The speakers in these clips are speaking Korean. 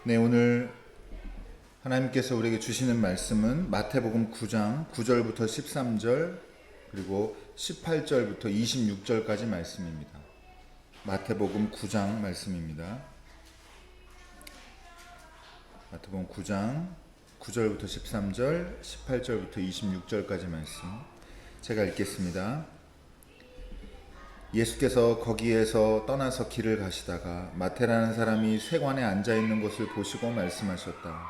네, 오늘 하나님께서 우리에게 주시는 말씀은 마태복음 9장 9절부터 13절 그리고 18절부터 26절까지 말씀입니다. 마태복음 9장 말씀입니다. 마태복음 9장 9절부터 13절, 18절부터 26절까지 말씀 제가 읽겠습니다. 예수께서 거기에서 떠나서 길을 가시다가 마태라는 사람이 세관에 앉아있는 곳을 보시고 말씀하셨다.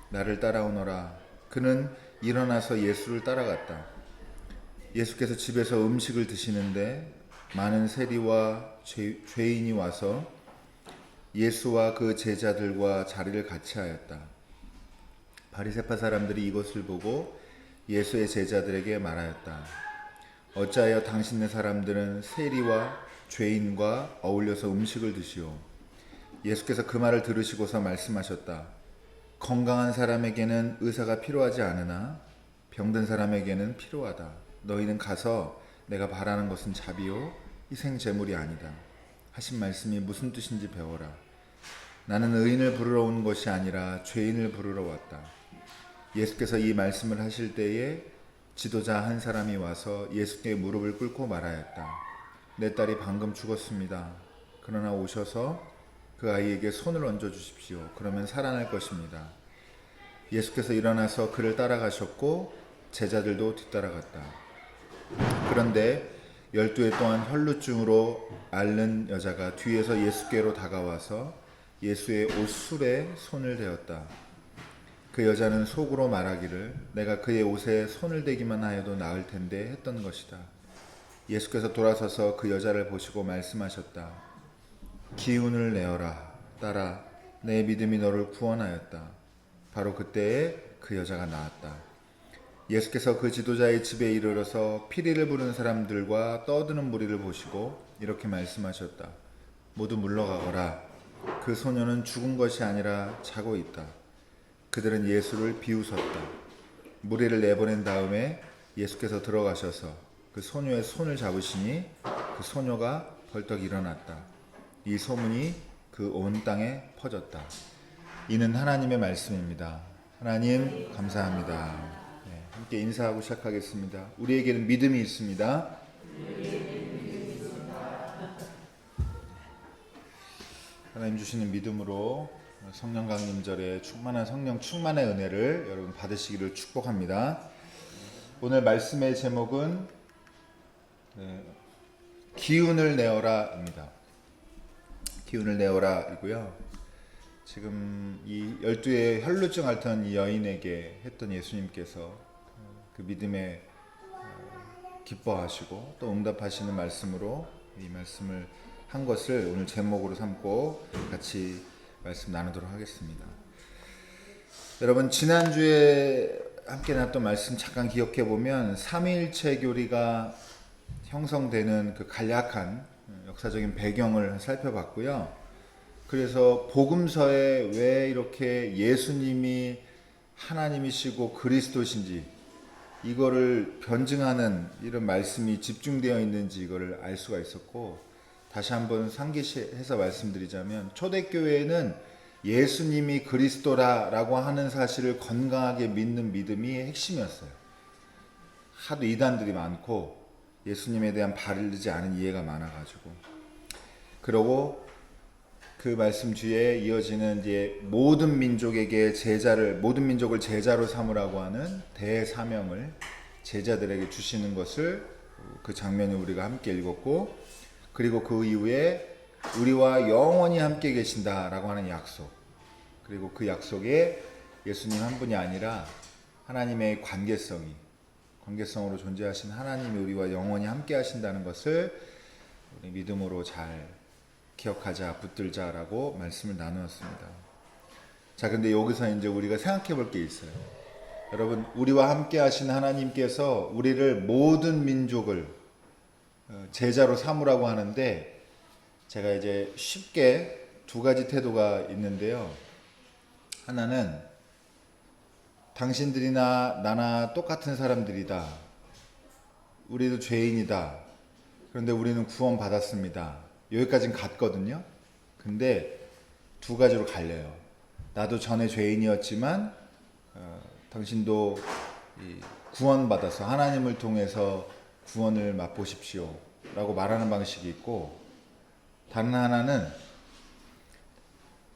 나를 따라오너라. 그는 일어나서 예수를 따라갔다. 예수께서 집에서 음식을 드시는데 많은 세리와 죄인이 와서 예수와 그 제자들과 자리를 같이 하였다. 바리새파 사람들이 이것을 보고 예수의 제자들에게 말하였다. 어찌하여 당신네 사람들은 세리와 죄인과 어울려서 음식을 드시오? 예수께서 그 말을 들으시고서 말씀하셨다. 건강한 사람에게는 의사가 필요하지 않으나 병든 사람에게는 필요하다. 너희는 가서 내가 바라는 것은 자비요 희생 제물이 아니다 하신 말씀이 무슨 뜻인지 배워라. 나는 의인을 부르러 온 것이 아니라 죄인을 부르러 왔다. 예수께서 이 말씀을 하실 때에 지도자 한 사람이 와서 예수께 무릎을 꿇고 말하였다. 내 딸이 방금 죽었습니다. 그러나 오셔서 그 아이에게 손을 얹어 주십시오. 그러면 살아날 것입니다. 예수께서 일어나서 그를 따라가셨고 제자들도 뒤따라갔다. 그런데 12해 동안 혈루증으로 앓는 여자가 뒤에서 예수께로 다가와서 예수의 옷술에 손을 대었다. 그 여자는 속으로 말하기를 내가 그의 옷에 손을 대기만 하여도 나을 텐데 했던 것이다. 예수께서 돌아서서 그 여자를 보시고 말씀하셨다. 기운을 내어라. 딸아, 내 믿음이 너를 구원하였다. 바로 그때에 그 여자가 나았다. 예수께서 그 지도자의 집에 이르러서 피리를 부는 사람들과 떠드는 무리를 보시고 이렇게 말씀하셨다. 모두 물러가거라. 그 소녀는 죽은 것이 아니라 자고 있다. 그들은 예수를 비웃었다. 무리를 내보낸 다음에 예수께서 들어가셔서 그 소녀의 손을 잡으시니 그 소녀가 벌떡 일어났다. 이 소문이 그 온 땅에 퍼졌다. 이는 하나님의 말씀입니다. 하나님 감사합니다. 네, 함께 인사하고 시작하겠습니다. 우리에게는 믿음이 있습니다. 하나님 주시는 믿음으로 성령 강림절에 충만한 성령 충만의 은혜를 여러분 받으시기를 축복합니다. 오늘 말씀의 제목은 기운을 내어라입니다. 기운을 내어라이고요. 지금 이 12의 혈루증 앓던 이 여인에게 했던 예수님께서 그 믿음에 기뻐하시고 또 응답하시는 말씀으로 이 말씀을 한 것을 오늘 제목으로 삼고 같이 말씀 나누도록 하겠습니다. 여러분 지난주에 함께 나눴던 말씀 잠깐 기억해 보면 삼위일체 교리가 형성되는 그 간략한 역사적인 배경을 살펴봤고요. 그래서 복음서에 왜 이렇게 예수님이 하나님이시고 그리스도신지 이거를 변증하는 이런 말씀이 집중되어 있는지 이거를 알 수가 있었고, 다시 한번 상기해서 말씀드리자면 초대교회는 예수님이 그리스도라고 하는 사실을 건강하게 믿는 믿음이 핵심이었어요. 하도 이단들이 많고 예수님에 대한 바르지 않은 이해가 많아가지고, 그러고 그 말씀 뒤에 이어지는 이제 모든 민족을 제자로 삼으라고 하는 대사명을 제자들에게 주시는 것을 그 장면을 우리가 함께 읽었고, 그리고 그 이후에 우리와 영원히 함께 계신다라고 하는 약속, 그리고 그 약속에 예수님 한 분이 아니라 하나님의 관계성으로 존재하신 하나님이 우리와 영원히 함께 하신다는 것을 우리 믿음으로 잘 기억하자, 붙들자라고 말씀을 나누었습니다. 자, 근데 여기서 이제 우리가 생각해 볼 게 있어요. 여러분, 우리와 함께 하신 하나님께서 우리를 모든 민족을 제자로 삼으라고 하는데, 제가 이제 쉽게 두 가지 태도가 있는데요. 하나는 당신들이나 나나 똑같은 사람들이다. 우리도 죄인이다. 그런데 우리는 구원 받았습니다. 여기까지는 같거든요. 근데 두 가지로 갈려요. 나도 전에 죄인이었지만 당신도 구원받아서 하나님을 통해서 구원을 맛보십시오 라고 말하는 방식이 있고, 다른 하나는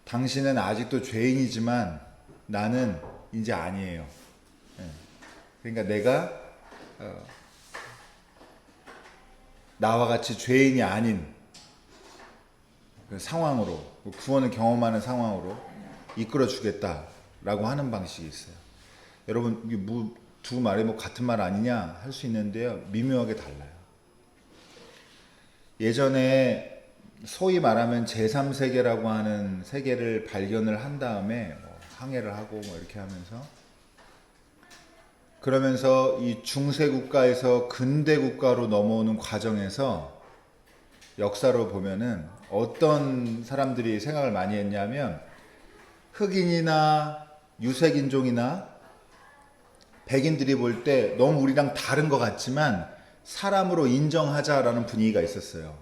당신은 아직도 죄인이지만 나는 이제 아니에요. 그러니까 내가 나와 같이 죄인이 아닌 그 상황으로, 구원을 경험하는 상황으로 이끌어 주겠다라고 하는 방식이 있어요. 여러분, 이게 두 말이 같은 말 아니냐 할 수 있는데요, 미묘하게 달라요. 예전에 소위 말하면 제3세계라고 하는 세계를 발견을 한 다음에 항해를 하고 이렇게 하면서, 그러면서 이 중세 국가에서 근대 국가로 넘어오는 과정에서 역사로 보면은 어떤 사람들이 생각을 많이 했냐면, 흑인이나 유색인종이나 백인들이 볼 때 너무 우리랑 다른 것 같지만 사람으로 인정하자라는 분위기가 있었어요.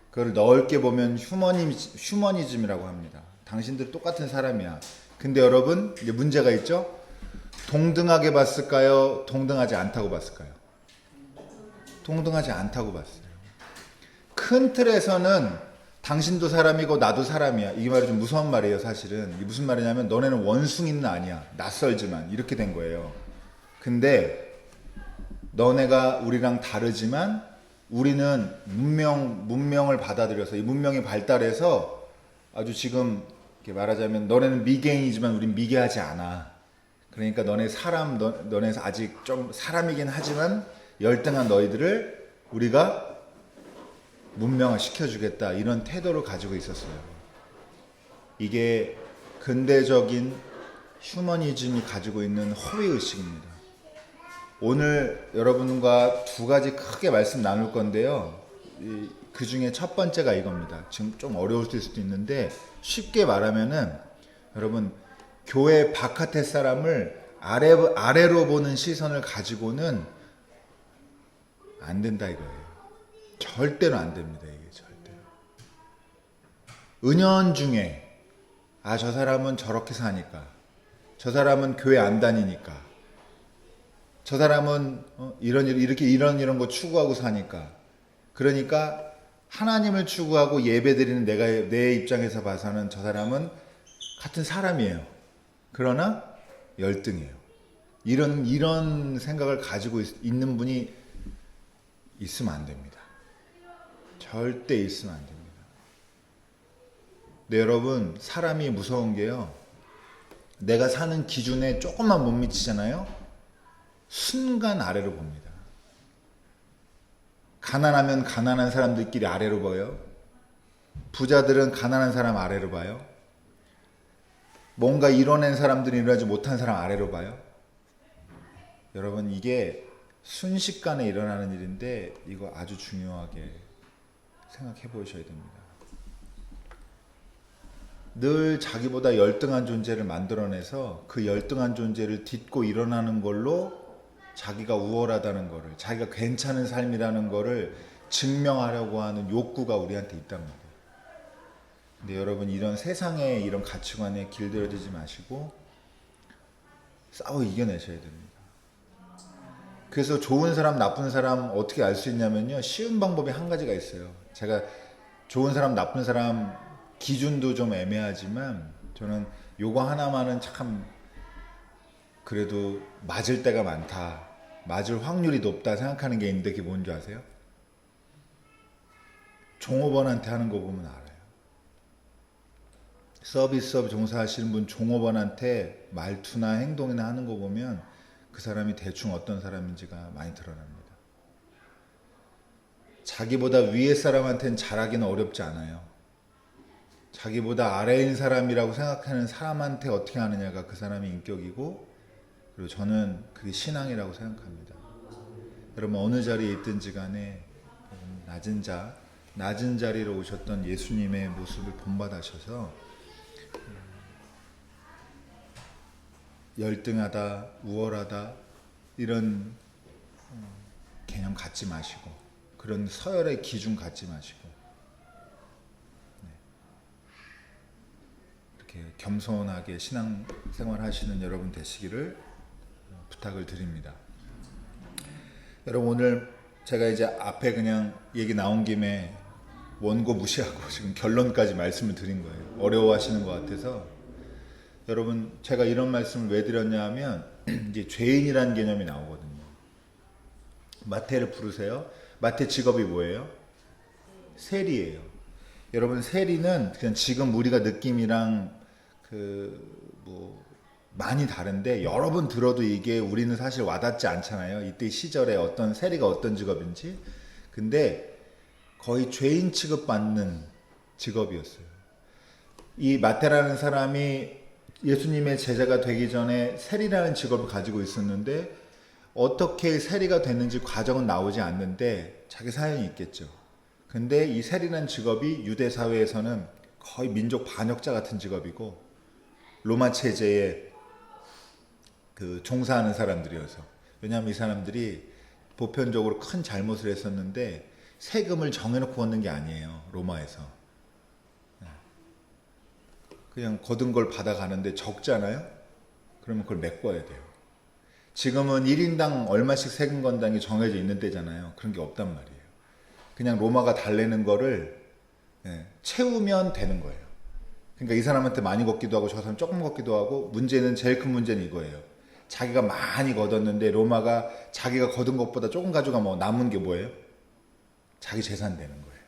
그걸 넓게 보면 휴머니즘이라고 합니다. 당신들 똑같은 사람이야. 근데 여러분, 이제 문제가 있죠? 동등하게 봤을까요? 동등하지 않다고 봤을까요? 동등하지 않다고 봤어요. 큰 틀에서는 당신도 사람이고 나도 사람이야. 이 말이 좀 무서운 말이에요, 사실은. 이게 무슨 말이냐면, 너네는 원숭이는 아니야. 낯설지만. 이렇게 된 거예요. 근데 너네가 우리랑 다르지만 우리는 문명을 받아들여서, 이 문명이 발달해서 아주 지금 이렇게 말하자면 너네는 미개인이지만 우린 미개하지 않아. 그러니까 너네 아직 좀 사람이긴 하지만 열등한 너희들을 우리가 문명화 시켜주겠다, 이런 태도를 가지고 있었어요. 이게 근대적인 휴머니즘이 가지고 있는 허위의식입니다. 오늘 여러분과 두 가지 크게 말씀 나눌 건데요, 그 중에 첫 번째가 이겁니다. 지금 좀 어려울 수도 있는데, 쉽게 말하면은 여러분, 교회 바깥의 사람을 아래로 보는 시선을 가지고는 안 된다 이거예요. 절대로 안 됩니다. 이게 절대로. 은연중에 저 사람은 저렇게 사니까, 저 사람은 교회 안 다니니까, 저 사람은 이런 거 추구하고 사니까, 그러니까 하나님을 추구하고 예배드리는 내 입장에서 봐서는 저 사람은 같은 사람이에요. 그러나 열등해요. 이런 생각을 가지고 있는 분이 있으면 안 됩니다. 절대 있으면 안 됩니다. 네, 여러분, 사람이 무서운 게요, 내가 사는 기준에 조금만 못 미치잖아요? 순간 아래로 봅니다. 가난하면 가난한 사람들끼리 아래로 봐요. 부자들은 가난한 사람 아래로 봐요. 뭔가 이뤄낸 사람들이 이루어지지 못한 사람 아래로 봐요. 여러분, 이게 순식간에 일어나는 일인데 이거 아주 중요하게 생각해 보셔야 됩니다. 늘 자기보다 열등한 존재를 만들어내서 그 열등한 존재를 딛고 일어나는 걸로 자기가 우월하다는 거를, 자기가 괜찮은 삶이라는 거를 증명하려고 하는 욕구가 우리한테 있단 말이에요. 근데 여러분, 이런 세상에 이런 가치관에 길들여지지 마시고 싸워 이겨내셔야 됩니다. 그래서 좋은 사람, 나쁜 사람 어떻게 알 수 있냐면요, 쉬운 방법이 한 가지가 있어요. 제가 좋은 사람, 나쁜 사람 기준도 좀 애매하지만 저는 요거 하나만은 참 그래도 맞을 때가 많다, 맞을 확률이 높다 생각하는 게 있는데, 그게 뭔지 아세요? 종업원한테 하는 거 보면 알아요. 서비스업 종사하시는 분 종업원한테 말투나 행동이나 하는 거 보면 그 사람이 대충 어떤 사람인지가 많이 드러납니다. 자기보다 위에 사람한테는 잘하기는 어렵지 않아요. 자기보다 아래인 사람이라고 생각하는 사람한테 어떻게 하느냐가 그 사람의 인격이고, 그리고 저는 그게 신앙이라고 생각합니다. 여러분, 어느 자리에 있든지 간에 낮은 자리로 오셨던 예수님의 모습을 본받으셔서 열등하다, 우월하다 이런 개념 갖지 마시고, 그런 서열의 기준 갖지 마시고, 이렇게 겸손하게 신앙생활 하시는 여러분 되시기를 부탁을 드립니다. 여러분, 오늘 제가 이제 앞에 그냥 얘기 나온 김에 원고 무시하고 지금 결론까지 말씀을 드린 거예요. 어려워하시는 것 같아서. 여러분, 제가 이런 말씀을 왜 드렸냐 하면 이제 죄인이라는 개념이 나오거든요. 마태를 부르세요. 마태 직업이 뭐예요? 세리예요. 여러분, 세리는 그냥 지금 우리가 느낌이랑 많이 다른데, 여러 번 들어도 이게 우리는 사실 와닿지 않잖아요. 이때 시절에 어떤 세리가 어떤 직업인지. 근데 거의 죄인 취급받는 직업이었어요. 이 마태라는 사람이 예수님의 제자가 되기 전에 세리라는 직업을 가지고 있었는데, 어떻게 세리가 됐는지 과정은 나오지 않는데 자기 사연이 있겠죠. 근데 이 세리라는 직업이 유대 사회에서는 거의 민족 반역자 같은 직업이고, 로마 체제에 종사하는 사람들이어서. 왜냐하면 이 사람들이 보편적으로 큰 잘못을 했었는데 세금을 정해놓고 얻는 게 아니에요. 로마에서 그냥 거둔 걸 받아가는데 적잖아요. 그러면 그걸 메꿔야 돼요. 지금은 1인당 얼마씩 세금 건당이 정해져 있는 때잖아요. 그런 게 없단 말이에요. 그냥 로마가 달래는 거를 채우면 되는 거예요. 그러니까 이 사람한테 많이 걷기도 하고 저 사람 조금 걷기도 하고, 문제는, 제일 큰 문제는 이거예요. 자기가 많이 걷었는데 로마가 자기가 거둔 것보다 조금 가져가면 남은 게 뭐예요? 자기 재산 되는 거예요.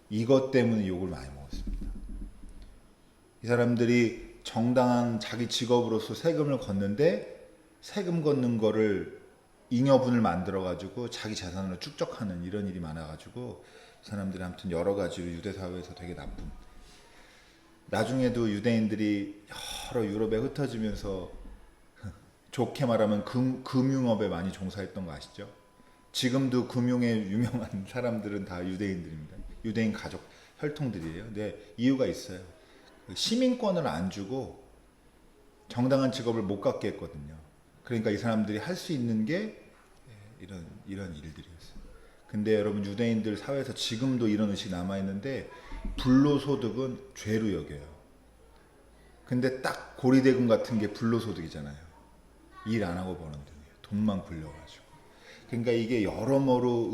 이것 때문에 욕을 많이 먹었습니다. 이 사람들이 정당한 자기 직업으로서 세금을 걷는데 세금 걷는 거를 잉여분을 만들어가지고 자기 재산으로 축적하는 이런 일이 많아가지고 이 사람들이 아무튼 여러 가지로 유대 사회에서 되게 나쁜, 나중에도 유대인들이 여러 유럽에 흩어지면서 좋게 말하면 금융업에 많이 종사했던 거 아시죠? 지금도 금융에 유명한 사람들은 다 유대인들입니다. 유대인 가족, 혈통들이에요. 근데 이유가 있어요. 시민권을 안 주고 정당한 직업을 못 갖게 했거든요. 그러니까 이 사람들이 할 수 있는 게 이런 일들이었어요. 근데 여러분, 유대인들 사회에서 지금도 이런 의식이 남아있는데 불로소득은 죄로 여겨요. 근데 딱 고리대금 같은 게 불로소득이잖아요. 일 안 하고 버는 돈이에요. 돈만 굴려가지고. 그러니까 이게 여러모로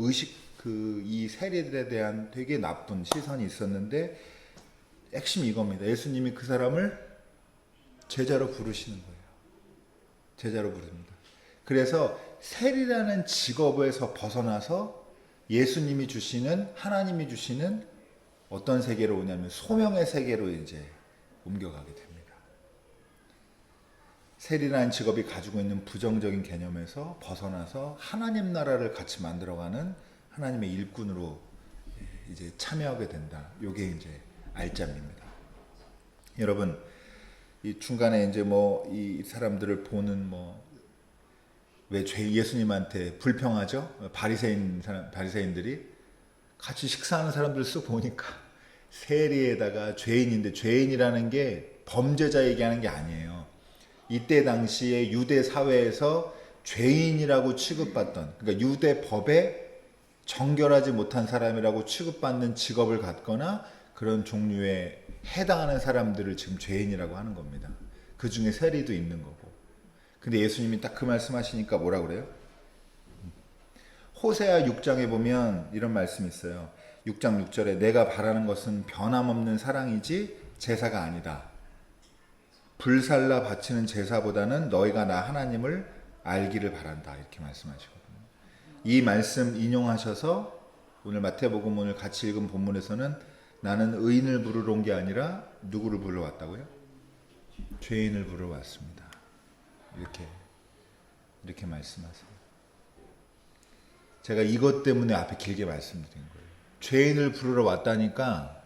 이 세리들에 대한 되게 나쁜 시선이 있었는데, 핵심이 이겁니다. 예수님이 그 사람을 제자로 부르시는 거예요. 제자로 부릅니다. 그래서 세리라는 직업에서 벗어나서 예수님이 주시는, 하나님이 주시는 어떤 세계로 오냐면 소명의 세계로 이제 옮겨가게 됩니다. 세리라는 직업이 가지고 있는 부정적인 개념에서 벗어나서 하나님 나라를 같이 만들어가는 하나님의 일꾼으로 이제 참여하게 된다. 요게 이제 알짜입니다. 여러분, 이 중간에 이제 이 사람들을 보는 왜 예수님한테 불평하죠? 바리새인들이 같이 식사하는 사람들 쓱 보니까 세리에다가 죄인인데, 죄인이라는 게 범죄자 얘기하는 게 아니에요. 이때 당시에 유대 사회에서 죄인이라고 취급받던, 그러니까 유대 법에 정결하지 못한 사람이라고 취급받는 직업을 갖거나 그런 종류에 해당하는 사람들을 지금 죄인이라고 하는 겁니다. 그 중에 세리도 있는 거고. 근데 예수님이 딱 그 말씀하시니까 뭐라 그래요? 호세아 6장에 보면 이런 말씀이 있어요. 6장 6절에 내가 바라는 것은 변함없는 사랑이지 제사가 아니다. 불살라 바치는 제사보다는 너희가 나 하나님을 알기를 바란다. 이렇게 말씀하시거든요. 이 말씀 인용하셔서 오늘 마태복음 오늘 같이 읽은 본문에서는 나는 의인을 부르러 온 게 아니라 누구를 부르러 왔다고요? 죄인을 부르러 왔습니다. 이렇게 말씀하세요. 제가 이것 때문에 앞에 길게 말씀드린 거예요. 죄인을 부르러 왔다니까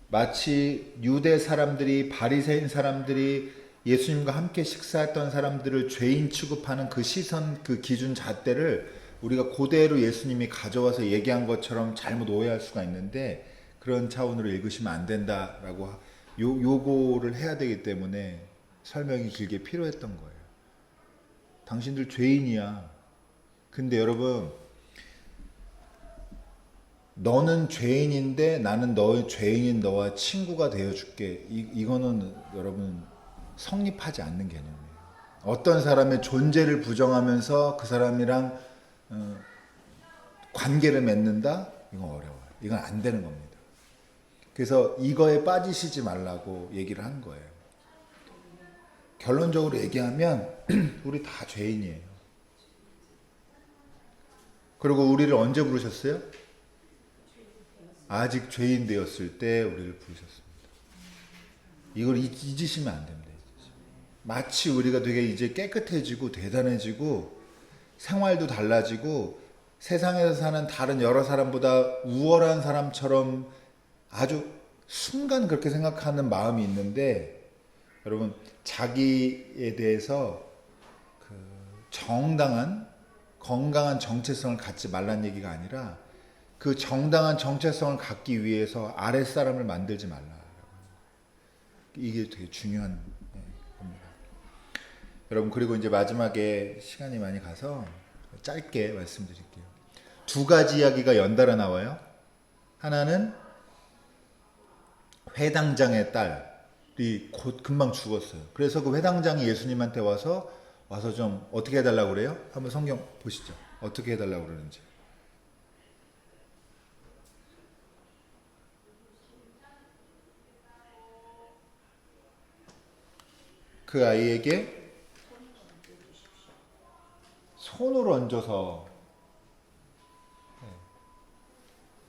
마치 유대 사람들이, 바리새인 사람들이 예수님과 함께 식사했던 사람들을 죄인 취급하는 그 시선, 그 기준 잣대를 우리가 그대로 예수님이 가져와서 얘기한 것처럼 잘못 오해할 수가 있는데, 그런 차원으로 읽으시면 안 된다라고 요거를 해야 되기 때문에 설명이 길게 필요했던 거예요. 당신들 죄인이야. 근데 여러분, 너는 죄인인데 나는 너의 죄인인 너와 친구가 되어줄게. 이거는 여러분 성립하지 않는 개념이에요. 어떤 사람의 존재를 부정하면서 그 사람이랑 관계를 맺는다? 이건 어려워요. 이건 안 되는 겁니다. 그래서 이거에 빠지시지 말라고 얘기를 한 거예요. 결론적으로 얘기하면 우리 다 죄인이에요. 그리고 우리를 언제 부르셨어요? 아직 죄인 되었을 때 우리를 부르셨습니다. 이걸 잊으시면 안 됩니다. 마치 우리가 되게 이제 깨끗해지고 대단해지고 생활도 달라지고 세상에서 사는 다른 여러 사람보다 우월한 사람처럼 아주 순간 그렇게 생각하는 마음이 있는데, 여러분 자기에 대해서 그 정당한 건강한 정체성을 갖지 말란 얘기가 아니라 그 정당한 정체성을 갖기 위해서 아랫사람을 만들지 말라. 이게 되게 중요한 겁니다. 여러분, 그리고 이제 마지막에 시간이 많이 가서 짧게 말씀드릴게요. 두 가지 이야기가 연달아 나와요. 하나는 회당장의 딸이 곧 금방 죽었어요. 그래서 그 회당장이 예수님한테 와서 좀 어떻게 해달라고 그래요? 한번 성경 보시죠. 어떻게 해달라고 그러는지. 그 아이에게 손을 얹어서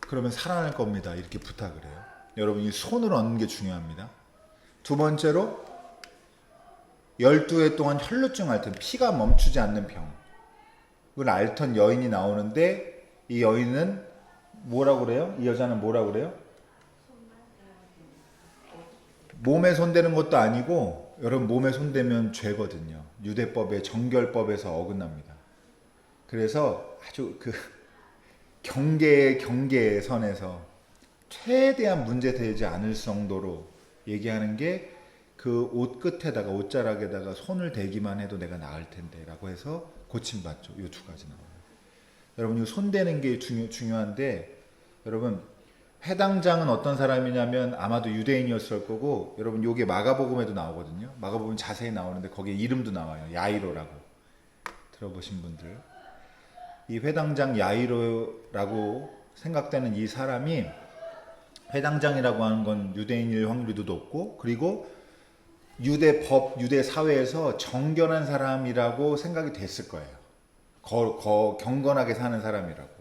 그러면 살아날 겁니다. 이렇게 부탁을 해요. 여러분, 이 손을 얹는 게 중요합니다. 두 번째로 12해 동안 혈루증 앓던, 피가 멈추지 않는 병을 앓던 여인이 나오는데, 이 여인은 뭐라고 그래요? 이 여자는 뭐라고 그래요? 몸에 손대는 것도 아니고, 여러분 몸에 손대면 죄거든요. 유대법의 정결법에서 어긋납니다. 그래서 아주 그 경계의 선에서 최대한 문제되지 않을 정도로 얘기하는 게, 그 옷 끝에다가, 옷자락에다가 손을 대기만 해도 내가 나을 텐데 라고 해서 고침받죠. 이 두 가지 나와요. 여러분, 이 손대는 게 중요한데, 여러분 회당장은 어떤 사람이냐면 아마도 유대인이었을 거고, 여러분 요게 마가복음에도 나오거든요. 마가복음 자세히 나오는데 거기에 이름도 나와요. 야이로라고. 들어보신 분들. 이 회당장 야이로라고 생각되는 이 사람이, 회당장이라고 하는 건 유대인일 확률이 높고, 그리고 유대법, 유대 사회에서 정결한 사람이라고 생각이 됐을 거예요. 경건하게 사는 사람이라고.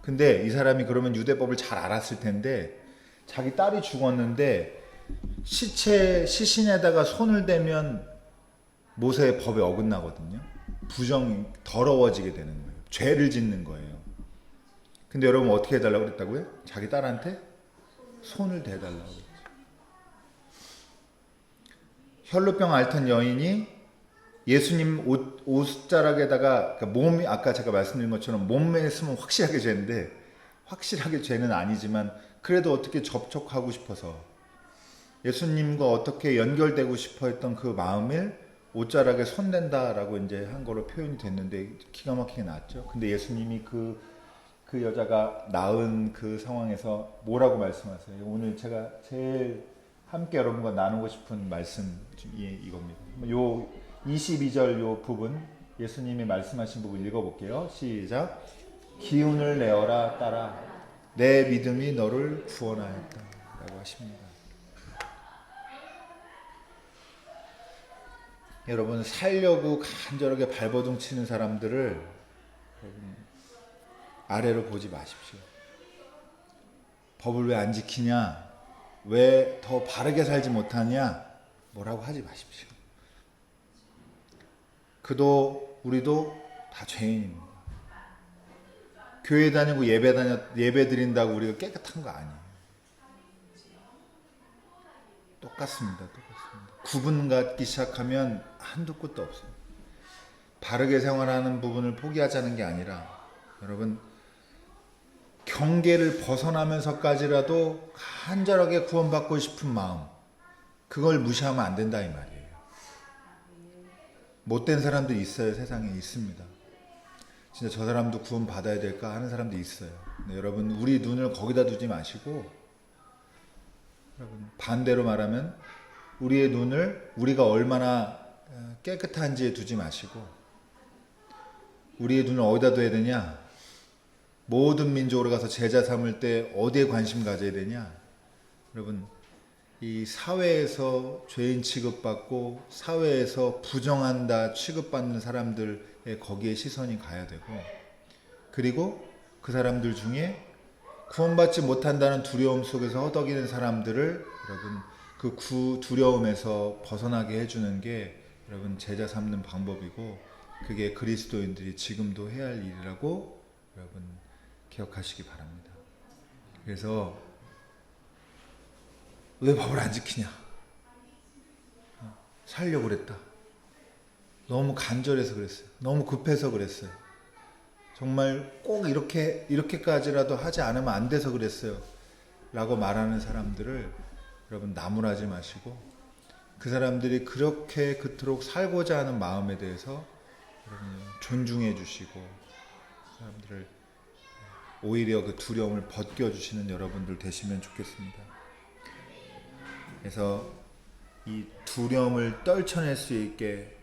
근데 이 사람이 그러면 유대법을 잘 알았을 텐데, 자기 딸이 죽었는데 시신에다가 손을 대면 모세의 법에 어긋나거든요. 더러워지게 되는 거예요. 죄를 짓는 거예요. 근데 여러분 어떻게 해달라고 그랬다고요? 자기 딸한테 손을 대달라고 그랬죠. 혈루병 앓던 여인이 예수님 옷자락에다가, 그러니까 몸이, 아까 제가 말씀드린 것처럼 몸에 있으면 확실하게 죄인데, 확실하게 죄는 아니지만 그래도 어떻게 접촉하고 싶어서 예수님과 어떻게 연결되고 싶어 했던 그 마음을 옷자락에 손댄다라고 이제 한 거로 표현이 됐는데, 기가 막히게 나왔죠. 근데 예수님이 그 여자가 낳은 그 상황에서 뭐라고 말씀하세요? 오늘 제가 제일 함께 여러분과 나누고 싶은 말씀이 이겁니다. 요 22절 요 부분, 예수님이 말씀하신 부분 읽어볼게요. 시작. 기운을 내어라 딸아, 내 믿음이 너를 구원하였다 라고 하십니다. 여러분, 살려고 간절하게 발버둥 치는 사람들을 아래로 보지 마십시오. 법을 왜 안 지키냐, 왜 더 바르게 살지 못하냐, 뭐라고 하지 마십시오. 그도 우리도 다 죄인입니다. 교회 다니고 예배 드린다고 우리가 깨끗한 거 아니에요. 똑같습니다. 구분 갖기 시작하면 한도 끝도 없어요. 바르게 생활하는 부분을 포기하자는 게 아니라, 여러분 경계를 벗어나면서까지라도 간절하게 구원받고 싶은 마음, 그걸 무시하면 안 된다 이 말이에요. 못된 사람들이 있어요. 세상에 있습니다. 진짜 저 사람도 구원 받아야 될까 하는 사람도 있어요. 근데 여러분, 우리 눈을 거기다 두지 마시고, 여러분, 반대로 말하면 우리의 눈을 우리가 얼마나 깨끗한지에 두지 마시고, 우리의 눈을 어디다 둬야 되냐? 모든 민족으로 가서 제자 삼을 때 어디에 관심 가져야 되냐? 여러분, 이 사회에서 죄인 취급받고 사회에서 부정한다 취급받는 사람들의 거기에 시선이 가야 되고, 그리고 그 사람들 중에 구원받지 못한다는 두려움 속에서 허덕이는 사람들을 여러분 그 두려움에서 벗어나게 해주는 게 여러분 제자 삼는 방법이고, 그게 그리스도인들이 지금도 해야 할 일이라고 여러분 기억하시기 바랍니다. 그래서 왜 법을 안 지키냐? 살려고 그랬다. 너무 간절해서 그랬어요. 너무 급해서 그랬어요. 정말 꼭 이렇게까지라도 하지 않으면 안 돼서 그랬어요. 라고 말하는 사람들을 여러분 나무라지 마시고, 그 사람들이 그렇게 그토록 살고자 하는 마음에 대해서 여러분 존중해 주시고, 사람들을 오히려 그 두려움을 벗겨주시는 여러분들 되시면 좋겠습니다. 그래서 이 두려움을 떨쳐낼 수 있게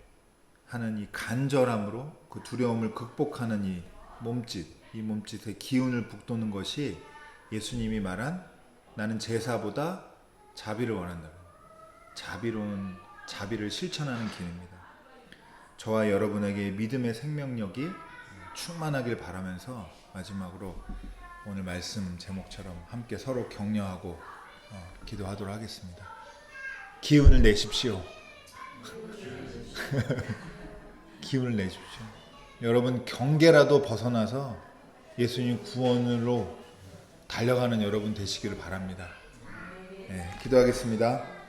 하는 이 간절함으로 그 두려움을 극복하는 이 몸짓의 기운을 북돋는 것이 예수님이 말한 나는 제사보다 자비를 원한다. 자비를 실천하는 길입니다. 저와 여러분에게 믿음의 생명력이 충만하길 바라면서 마지막으로 오늘 말씀 제목처럼 함께 서로 격려하고 기도하도록 하겠습니다. 기운을 내십시오. 기운을 내십시오. 여러분 경계라도 벗어나서 예수님 구원으로 달려가는 여러분 되시기를 바랍니다. 네, 기도하겠습니다.